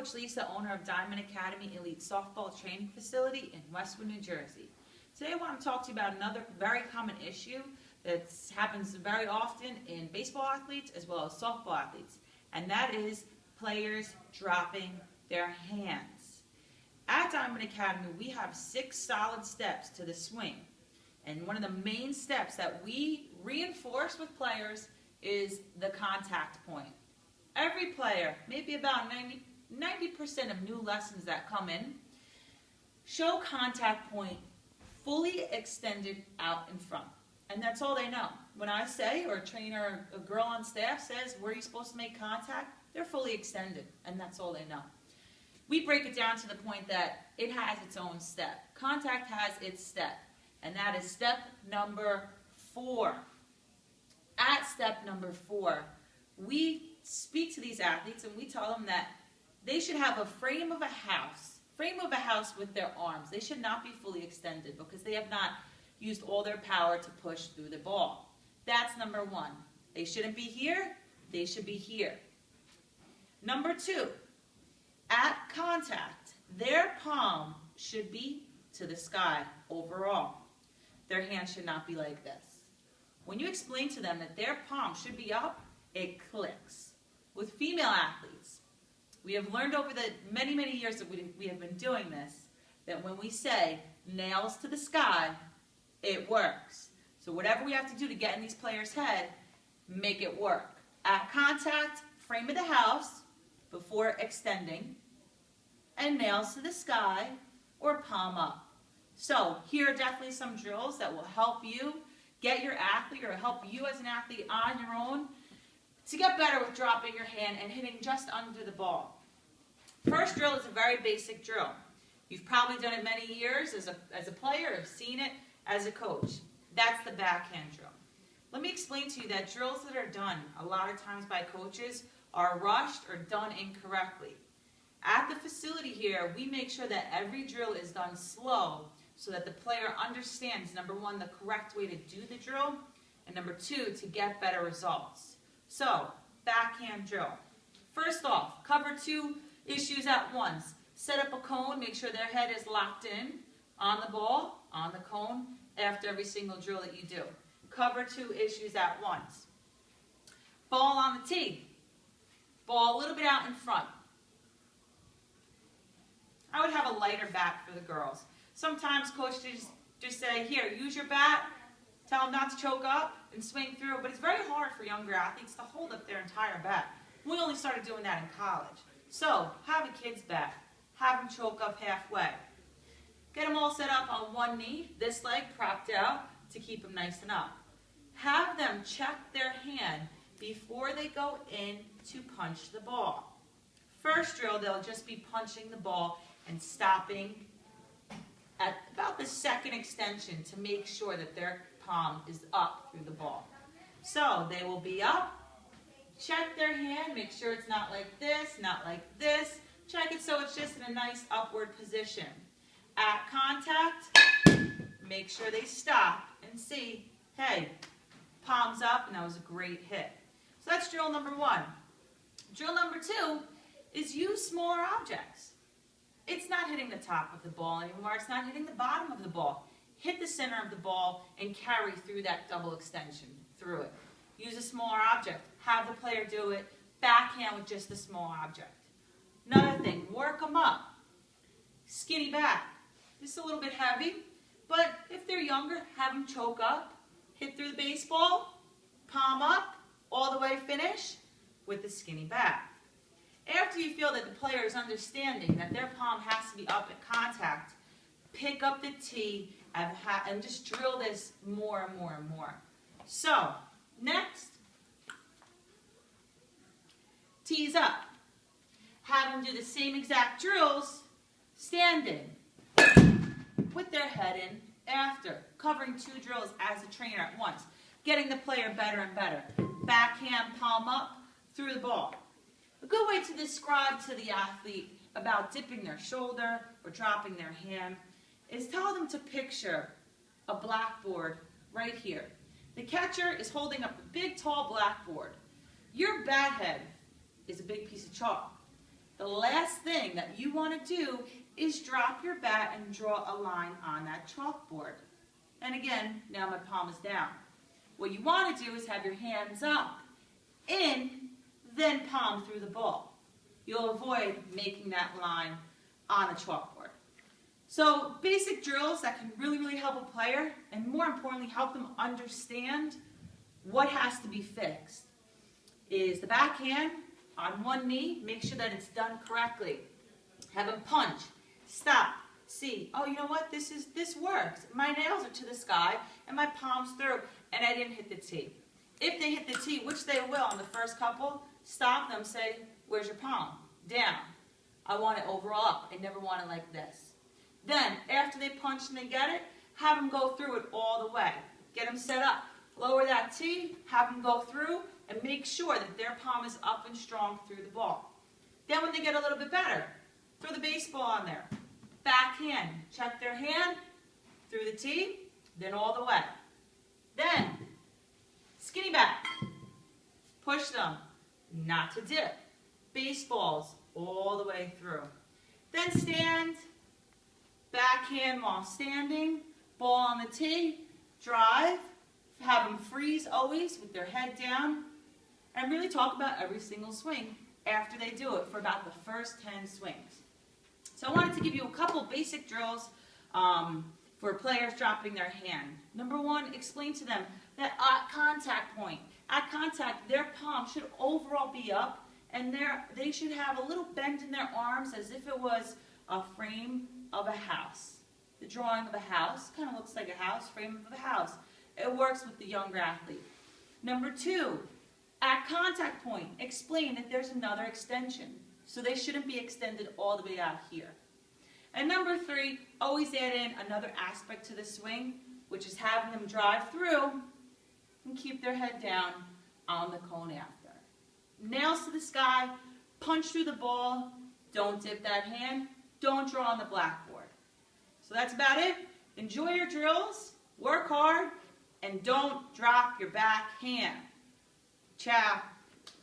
Coach Lisa, owner of Diamond Academy Elite Softball Training Facility in Westwood, New Jersey. Today I want to talk to you about another very common issue that happens very often in baseball athletes as well as softball athletes, and that is players dropping their hands. At Diamond Academy, we have 6 solid steps to the swing, and one of the main steps that we reinforce with players is the contact point. Every player, maybe about 90% of new lessons that come in, show contact point fully extended out in front. And that's all they know. When I say, or a trainer, a girl on staff says, where are you supposed to make contact? They're fully extended, and that's all they know. We break it down to the point that it has its own step. Contact has its step, and that is step number 4. At step number 4, we speak to these athletes and we tell them that they should have a frame of a house with their arms. They should not be fully extended because they have not used all their power to push through the ball. That's number 1. They shouldn't be here, they should be here. Number 2, at contact, their palm should be to the sky overall. Their hand should not be like this. When you explain to them that their palm should be up, it clicks. With female athletes, we have learned over the many, many years that we have been doing this, that when we say nails to the sky, it works. So whatever we have to do to get in these players' head, make it work. At contact, frame of the house before extending, and nails to the sky or palm up. So here are definitely some drills that will help you get your athlete or help you as an athlete on your own to get better with dropping your hand and hitting just under the ball. First drill is a very basic drill. You've probably done it many years as a player, or seen it as a coach. That's the backhand drill. Let me explain to you that drills that are done a lot of times by coaches are rushed or done incorrectly. At the facility here, we make sure that every drill is done slow so that the player understands, number 1, the correct way to do the drill, and number 2, to get better results. So, backhand drill. First off, cover 2 issues at once. Set up a cone, make sure their head is locked in on the ball, on the cone, after every single drill that you do. Cover 2 issues at once. Ball on the tee. Ball a little bit out in front. I would have a lighter bat for the girls. Sometimes coaches just say, here, use your bat, tell them not to choke up and swing through, but it's very hard for younger athletes to hold up their entire bat. We only started doing that in college. So, have a kid's bat. Have them choke up halfway. Get them all set up on one knee, this leg propped out to keep them nice and up. Have them check their hand before they go in to punch the ball. First drill, they'll just be punching the ball and stopping at about the second extension to make sure that their palm is up through the ball. So they will be up, check their hand, make sure it's not like this, not like this. Check it so it's just in a nice upward position. At contact, make sure they stop and see, hey, palms up, and that was a great hit. So that's drill number 1. Drill number 2 is use smaller objects. It's not hitting the top of the ball anymore. It's not hitting the bottom of the ball. Hit the center of the ball and carry through that double extension through it. Use a smaller object. Have the player do it. Backhand with just a small object. Another thing, work them up. Skinny bat. Just a little bit heavy, but if they're younger, have them choke up, hit through the baseball, palm up, all the way finish with the skinny bat. After you feel that the player is understanding that their palm has to be up at contact, pick up the tee and just drill this more and more and more. So, next, tees up. Have them do the same exact drills, standing, with their head in after, covering 2 drills as a trainer at once, getting the player better and better. Backhand, palm up, through the ball. A good way to describe to the athlete about dipping their shoulder or dropping their hand is tell them to picture a blackboard right here. The catcher is holding up a big, tall blackboard. Your bat head is a big piece of chalk. the last thing that you want to do is drop your bat and draw a line on that chalkboard. And again, now my palm is down. What you want to do is have your hands up, in, then palm through the ball. You'll avoid making that line on a chalkboard. So basic drills that can really help a player, and more importantly, help them understand what has to be fixed, is the backhand on one knee. Make sure that it's done correctly. Have them punch, stop, see, oh, you know what, this works. My nails are to the sky and my palm's through, and I didn't hit the tee. If they hit the tee, which they will on the first couple, stop them, say, where's your palm? Down. I want it overall up. I never want it like this. Then, after they punch and they get it, have them go through it all the way. Get them set up. Lower that tee, have them go through, and make sure that their palm is up and strong through the ball. Then when they get a little bit better, throw the baseball on there. Backhand, check their hand, through the tee, then all the way. Then, skinny back. Push them, not to dip. Baseballs all the way through. Then stand, backhand while standing, ball on the tee, drive, have them freeze always with their head down, and really talk about every single swing after they do it for about the first 10 swings. So I wanted to give you a couple basic drills for players dropping their hand. Number one, explain to them that at contact point, at contact, their palm should overall be up, and they should have a little bend in their arms as if it was a frame of a house. The drawing of a house kind of looks like a house, frame of a house. It works with the younger athlete. Number two, at contact point, explain that there's another extension. So they shouldn't be extended all the way out here. And number three, always add in another aspect to the swing, which is having them drive through and keep their head down on the cone after. Nails to the sky, punch through the ball, don't dip that hand, don't draw on the blackboard. So that's about it. Enjoy your drills, work hard, and don't drop your backhand. Ciao.